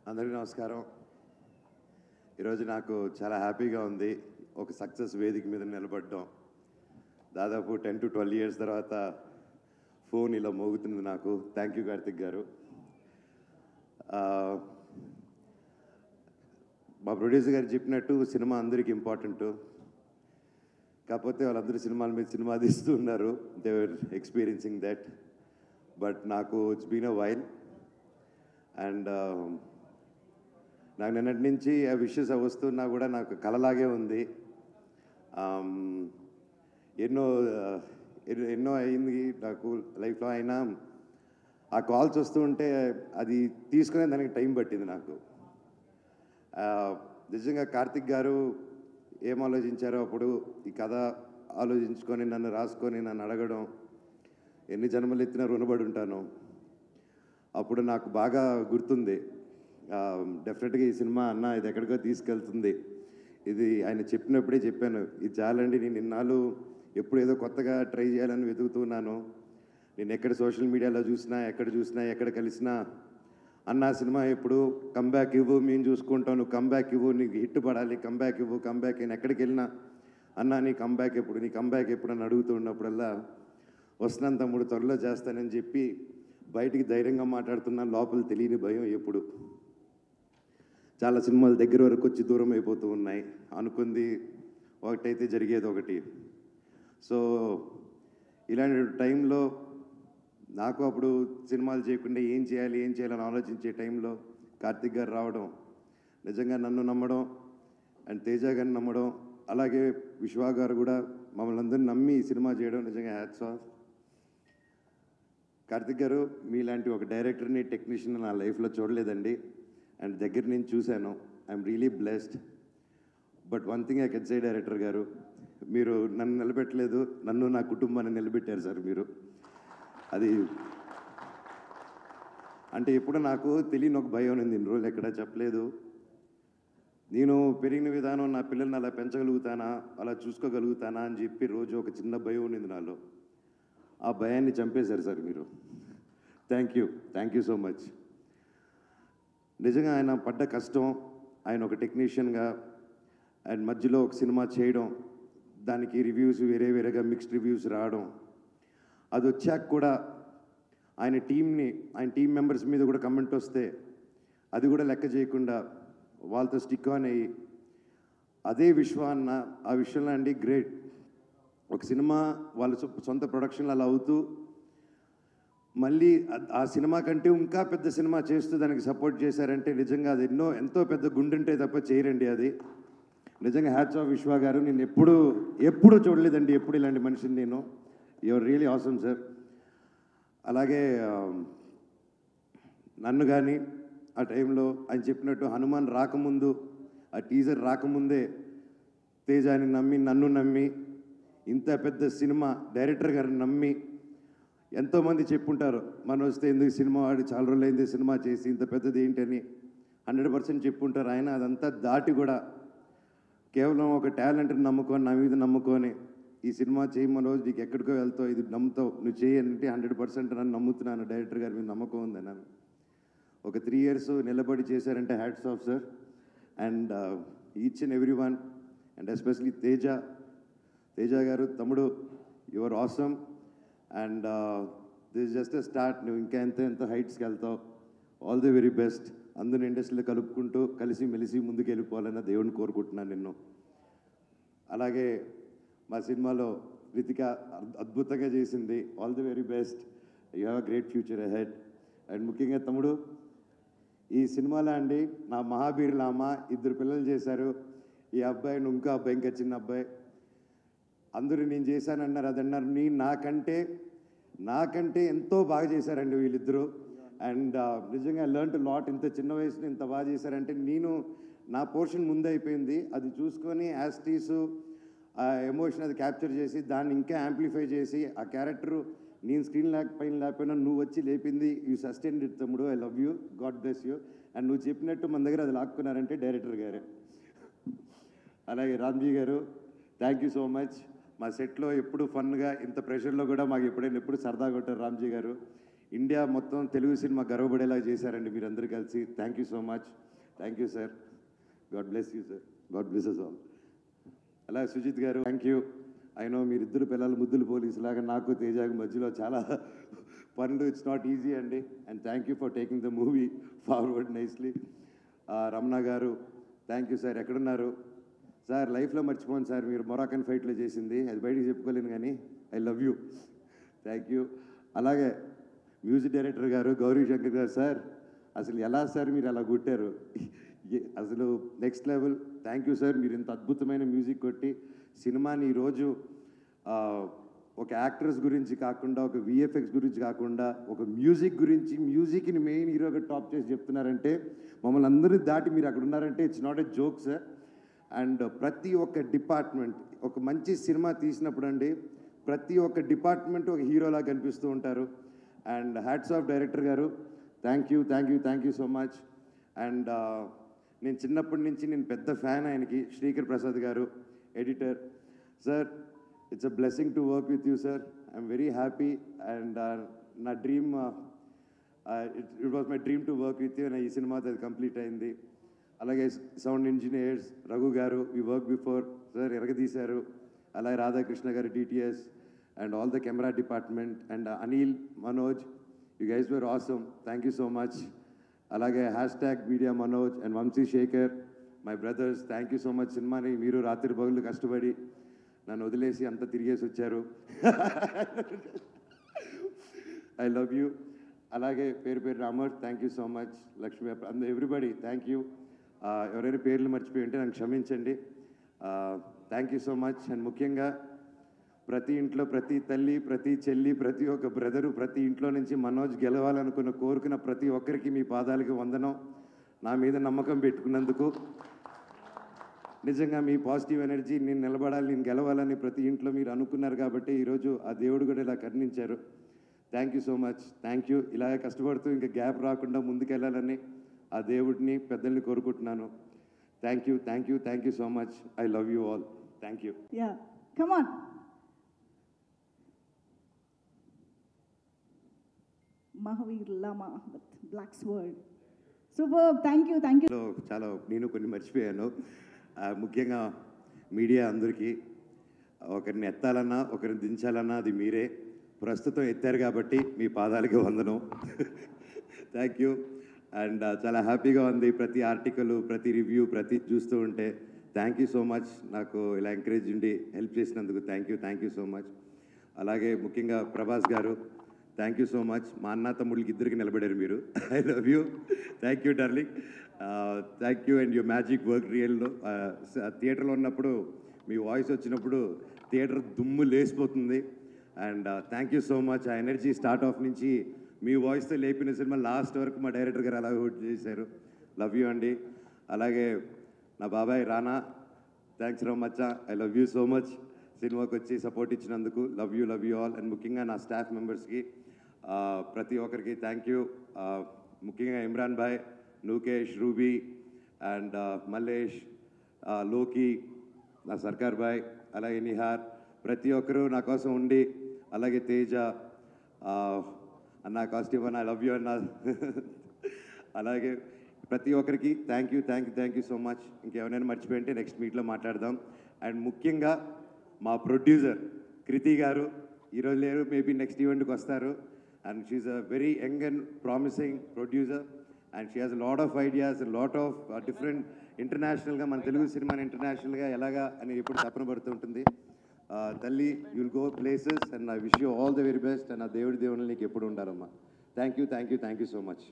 అందరికీ నమస్కారం. ఈరోజు నాకు చాలా హ్యాపీగా ఉంది. ఒక సక్సెస్ వేదిక మీద నిలబడడం. దాదాపు 10 to 12 years తర్వాత ఫోన్ ఇలా మోగుతుంది నాకు. థ్యాంక్ యూ కార్తిక్ గారు. మా ప్రొడ్యూసర్ గారు చెప్పినట్టు సినిమా అందరికీ ఇంపార్టెంటు. కాకపోతే వాళ్ళందరూ సినిమాల మీద సినిమా తీస్తూ ఉన్నారు. They were experiencing that. But నాకు it's been a while. And నాకు నిన్నటి నుంచి ఆ విషెస్ వస్తున్నా కూడా నాకు కలలాగే ఉంది. ఎన్నో అయింది నాకు లైఫ్లో. అయినా ఆ కాల్స్ వస్తూ ఉంటే అది తీసుకునే దానికి టైం పట్టింది నాకు. నిజంగా కార్తిక్ గారు ఏం ఆలోచించారో అప్పుడు ఈ కథ ఆలోచించుకొని నన్ను రాసుకొని నన్ను అడగడం, ఎన్ని జన్మలు ఎత్తినా రుణపడి ఉంటాను. అప్పుడు నాకు బాగా గుర్తుంది. డెఫినెట్గా ఈ సినిమా అన్న ఇది ఎక్కడికో తీసుకెళ్తుంది. ఇది ఆయన చెప్పినప్పుడే చెప్పాను, ఇది చాలండి, నేను ఇన్నాళ్ళు ఎప్పుడు ఏదో కొత్తగా ట్రై చేయాలని వెతుకుతున్నాను. నేను ఎక్కడ సోషల్ మీడియాలో చూసినా, ఎక్కడ కలిసినా అన్న సినిమా ఎప్పుడు కంబ్యాక్ ఇవ్వు, మేము చూసుకుంటాం, నువ్వు కంబ్యాక్ ఇవ్వు, నీకు హిట్ పడాలి, కంబ్యాక్ ఇవ్వు, కంబ్యాక్. నేను ఎక్కడికి వెళ్ళినా అన్న నీ కంబ్యాక్ ఎప్పుడు అని అడుగుతూ ఉన్నప్పుడల్లా వస్తున్నాను తమ్ముడు, త్వరలో చేస్తానని చెప్పి బయటికి ధైర్యంగా మాట్లాడుతున్నా. లోపల తెలియని భయం ఎప్పుడు. చాలా సినిమాలు దగ్గర వరకు వచ్చి దూరం అయిపోతూ ఉన్నాయి. అనుకుంది ఒకటైతే జరిగేది ఒకటి. సో ఇలాంటి టైంలో నాకు అప్పుడు సినిమాలు చేయకుండా ఏం చేయాలని ఆలోచించే టైంలో కార్తిక్ గారు రావడం, నిజంగా నన్ను నమ్మడం అండ్ తేజ గారిని నమ్మడం, అలాగే విశ్వా గారు కూడా మమ్మల్ని అందరినీ నమ్మి ఈ సినిమా చేయడం నిజంగా హ్యాట్స్ ఆఫ్. కార్తిక్ గారు మీలాంటి ఒక డైరెక్టర్ని, టెక్నీషియన్ నా లైఫ్లో చూడలేదండి. అండ్ దగ్గర నుంచి చూశాను. I'm really blessed. But one thing I can say director గారు, మీరు నన్ను నిలబెట్టలేదు, నన్ను నా కుటుంబాన్ని నిలబెట్టారు సార్ మీరు. అది అంటే ఎప్పుడు నాకు తెలియని ఒక భయం ఉంది. ఇన్ని రోజులు ఎక్కడా చెప్పలేదు. నేను పెరిగిన విధానం, నా పిల్లల్ని అలా పెంచగలుగుతానా, అలా చూసుకోగలుగుతానా అని చెప్పి రోజు ఒక చిన్న భయం ఉన్నింది నాలో. ఆ భయాన్ని చంపేశారు సార్ మీరు. Thank you so much. నిజంగా ఆయన పడ్డ కష్టం, ఆయన ఒక టెక్నీషియన్గా అండ్ మధ్యలో ఒక సినిమా చేయడం, దానికి రివ్యూస్ వేరేగా మిక్స్డ్ రివ్యూస్ రావడం, అది వచ్చాక కూడా ఆయన టీం మెంబర్స్ మీద కూడా కమెంట్ వస్తే అది కూడా లెక్క చేయకుండా వాళ్ళతో స్టిక్ ఆన్ అయ్యి, అదే విశ్వ అన్న ఆ విషయంలో అండి గ్రేట్. ఒక సినిమా వాళ్ళ సొంత ప్రొడక్షన్లు అలా అవుతూ మళ్ళీ ఆ సినిమా కంటే ఇంకా పెద్ద సినిమా చేస్తూ దానికి సపోర్ట్ చేశారంటే నిజంగా అది ఎంతో పెద్ద గుండెంటే తప్ప చేయరండి అది. నిజంగా హ్యాట్స్ ఆఫ్ విశ్వా గారు. నేను ఎప్పుడు చూడలేదండి ఎప్పుడు ఇలాంటి మనిషిని నేను. Your really awesome sir. అలాగే నన్ను కానీ ఆ టైంలో ఆయన చెప్పినట్టు హనుమాన్ రాకముందు, ఆ టీజర్ రాకముందే తేజాని నమ్మి, నన్ను నమ్మి, ఇంత పెద్ద సినిమా డైరెక్టర్ గారిని నమ్మి, ఎంతోమంది చెప్పుంటారు మనం వస్తే ఎందుకు సినిమా ఆడి చాలా రోజులైంది సినిమా చేసి ఇంత పెద్దది ఏంటని 100% చెప్పుంటారు. ఆయన అదంతా దాటి కూడా కేవలం ఒక టాలెంట్ని నమ్ముకొని, నా మీద నమ్ముకొని ఈ సినిమా చేయమని రోజు నీకు ఎక్కడికో వెళ్తావు, ఇది నమ్ముతావు, నువ్వు చేయాలంటే 100% నన్ను నమ్ముతున్నాను, డైరెక్టర్ గారి మీద నమ్మకం ఉంది నన్ను. ఒక 3 years నిలబడి చేశారంటే hats off sir. And each and every one and especially Teja గారు, తమ్ముడు, your awesome. And this just a start. నువ్వు ఇంకా ఎంత హైట్స్కి వెళ్తావు. All the very best. అందరిని ఇండస్ట్రీలో కలుపుకుంటూ కలిసి మెలిసి ముందుకు వెళ్ళిపోవాలని దేవుడిని కోరుకుంటున్నాను నిన్ను. అలాగే మా సినిమాలో రితిక అద్భుతంగా చేసింది. All the very best. You have a great future ahead. And ముఖ్యంగా తమ్ముడు, ఈ సినిమాలో అండి నా మహాబీరుల అమ్మ 2 పిల్లలు చేశారు. ఈ అబ్బాయి, ఇంకో అబ్బాయి, ఇంకా చిన్న అబ్బాయి. అందరూ నేను చేశానన్నారు, అదన్నారు. నాకంటే ఎంతో బాగా చేశారండి వీళ్ళిద్దరూ. అండ్ నిజంగా లెర్న్ టు లాట్. ఇంత చిన్న వయసులో ఇంత బాగా చేశారంటే నా పోర్షన్ ముందే అయిపోయింది. అది చూసుకొని యాస్టీసు ఆ ఎమోషన్ అది క్యాప్చర్ చేసి దాన్ని ఇంకా యాంప్లిఫై చేసి ఆ క్యారెక్టరు నేను స్క్రీన్ లేకపోయినా నువ్వు వచ్చి లేపింది. యూ సస్టైన్డ్ ఇట్ తమ్ముడు. I love you, God bless you. And నువ్వు చెప్పినట్టు మన దగ్గర అది లాక్కున్నారంటే డైరెక్టర్ గారే. అలాగే రామ్జీ గారు, థ్యాంక్ యూ సో మచ్. మా సెట్లో ఎప్పుడు ఫన్గా, ఇంత ప్రెషర్లో కూడా మాకు ఎప్పుడు సరదాగా ఉంటారు రామ్జీ గారు. ఇండియా మొత్తం తెలుగు సినిమా గర్వపడేలా చేశారండి మీరందరూ కలిసి. Thank you so much. Thank you sir. God bless you sir. God bless us all. అలాగే సుజిత్ గారు థ్యాంక్ యూ. అయినో మీరిద్దరు పిల్లలు ముద్దులు పోలీసు లాగా నాకు తేజాకి మధ్యలో చాలా పనులు. ఇట్స్ నాట్ ఈజీ అండి. And thank you for taking the movie forward nicely. Ramana గారు థ్యాంక్ యూ సార్. ఎక్కడున్నారు సార్? లైఫ్లో మర్చిపోను సార్ మీరు మొరాకన్ ఫైట్లో చేసింది. అది బయటికి చెప్పుకోలేను కానీ I love you. Thank you. అలాగే మ్యూజిక్ డైరెక్టర్ గారు గౌరీ శంకర్ గారు సార్, అసలు ఎలా సార్ మీరు అలా కొట్టారు? అసలు next level. Thank you sir. మీరు ఇంత అద్భుతమైన మ్యూజిక్ కొట్టి సినిమాని ఈరోజు ఒక యాక్టర్స్ గురించి కాకుండా, ఒక విఎఫ్ఎక్స్ గురించి కాకుండా, ఒక మ్యూజిక్ గురించి, మ్యూజిక్ని మెయిన్ హీరోగా టాప్ చేసి చెప్తున్నారంటే, మమ్మల్ని అందరూ దాటి మీరు అక్కడ ఉన్నారంటే it's not a joke sir. And ప్రతి ఒక్క డిపార్ట్మెంట్ ఒక మంచి సినిమా తీసినప్పుడు అండి, ప్రతి ఒక్క డిపార్ట్మెంట్ ఒక హీరోలా కనిపిస్తూ ఉంటారు. అండ్ హ్యాట్స్ ఆఫ్ డైరెక్టర్ గారు. Thank you, thank you, thank you so much. And నేను చిన్నప్పటి నుంచి నేను పెద్ద ఫ్యాన్ ఆయనకి. Srikar Prasad garu editor sir, it's a blessing to work with you sir. I'm very happy. And నా dream, it was my dream to work with you. ఈ సినిమాతో అది కంప్లీట్ అయింది. అలాగే sound engineers Raghu garu, we work before sir, ఎరగదీశారు. అలాగే Radhakrishna garu DTS and all the camera department and Anil, Manoj, you guys were awesome. Thank you so much. అలాగే hashtag media Manoj and Vamsi Sekhar, my brothers, thank you so much. సినిమాని మీరు రాత్రి పగులు కష్టపడి నన్ను వదిలేసి అంతా తిరిగేసి వచ్చారు. I love you. అలాగే పేరు పేరు Ramar, thank you so much. Lakshmi, everybody thank you. ఎవరైనా పేర్లు మర్చిపోయి ఉంటే నన్ను క్షమించండి. Thank you so much. And ముఖ్యంగా ప్రతి ఇంట్లో ప్రతి తల్లి, ప్రతి చెల్లి, ప్రతి ఒక్క బ్రదరు, ప్రతి ఇంట్లో నుంచి మనోజ్ గెలవాలనుకున్న కోరుకున్న ప్రతి ఒక్కరికి మీ పాదాలకి వందనం. నా మీద నమ్మకం పెట్టుకున్నందుకు నిజంగా మీ పాజిటివ్ ఎనర్జీ, నేను నిలబడాలి, నేను గెలవాలని ప్రతి ఇంట్లో మీరు అనుకున్నారు కాబట్టి ఈరోజు ఆ దేవుడు కూడా ఇలా కరుణించారు. Thank you so much. Thank you. ఇలాగే కష్టపడుతూ ఇంకా గ్యాప్ రాకుండా ముందుకెళ్ళాలని ఆ దేవుడిని, పెద్దల్ని కోరుకుంటున్నాను. Thank you, thank you, thank you so much. I love you all. Thank you. Yeah, come on. Mahavir Lama with Black Sword. Superb. Thank you, thank you. చాలా నేను కొన్ని మర్చిపోయాను. ముఖ్యంగా మీడియా అందరికీ, ఒకరిని ఎత్తాలన్నా ఒకరిని దించాలన్నా అది మీరే. ప్రస్తుతం ఎత్తారు కాబట్టి మీ పాదాలకి వందనం. Thank you. అండ్ చాలా హ్యాపీగా ఉంది ప్రతి ఆర్టికల్, ప్రతి రివ్యూ, ప్రతి చూస్తూ ఉంటే. Thank you so much. నాకు ఇలా ఎంకరేజ్ ఉండి హెల్ప్ చేసినందుకు thank you, thank you so much. అలాగే ముఖ్యంగా ప్రభాస్ గారు, థ్యాంక్ యూ సో మచ్. మా అన్న తమ్ముళ్ళకి ఇద్దరికి నిలబడారు మీరు. I love you. Thank you darling. Thank you. And you magic work రియల్లో. థియేటర్లో ఉన్నప్పుడు మీ వాయిస్ వచ్చినప్పుడు థియేటర్ దుమ్ము లేసిపోతుంది. And thank you so much. ఆ ఎనర్జీ స్టార్ట్ ఆఫ్ నుంచి మీ వాయిస్తో లేపిన సినిమా లాస్ట్ వరకు మా డైరెక్టర్ గారు అలా హోల్డ్ చేశారు. లవ్ యూ అండి. అలాగే నా బాబాయ్ రానా, థ్యాంక్స్ రో much. I love you so much. సినిమాకి వచ్చి సపోర్ట్ ఇచ్చినందుకు లవ్ యూ ఆల్. అండ్ ముఖ్యంగా నా స్టాఫ్ మెంబర్స్కి ప్రతి ఒక్కరికి థ్యాంక్ యూ. ముఖ్యంగా ఇమ్రాన్ భాయ్, నూకేష్, రూబీ అండ్ మల్లేష్, లోకి, నా సర్కార్ భాయ్, అలాగే నిహార్, ప్రతి ఒక్కరూ నా కోసం ఉండి, అలాగే తేజ అన్న, కాస్ట్యూమ్ అన్న, ఐ లవ్ యూ అన్న. అలాగే ప్రతి ఒక్కరికి thank you, thank you, thank you so much. ఇంకెవరైనా మర్చిపోయింటే నెక్స్ట్ మీట్లో మాట్లాడదాం. అండ్ ముఖ్యంగా మా ప్రొడ్యూసర్ కృతి గారు ఈరోజు లేరు, మేబీ నెక్స్ట్ ఈవెంట్కి వస్తారు. And she is a very young and promising producer. And she has lot of ideas, lot of different ఇంటర్నేషనల్గా, మన తెలుగు సినిమాని ఇంటర్నేషనల్గా ఎలాగా అని ఎప్పుడు తపన పడుతూ ఉంటుంది. తల్లి, you'll go places and I wish you all the very best. And ఆ దేవుడి దేవుళ్ళు నీకు ఎప్పుడు ఉండాలమ్మా. Thank you, thank you, thank you so much.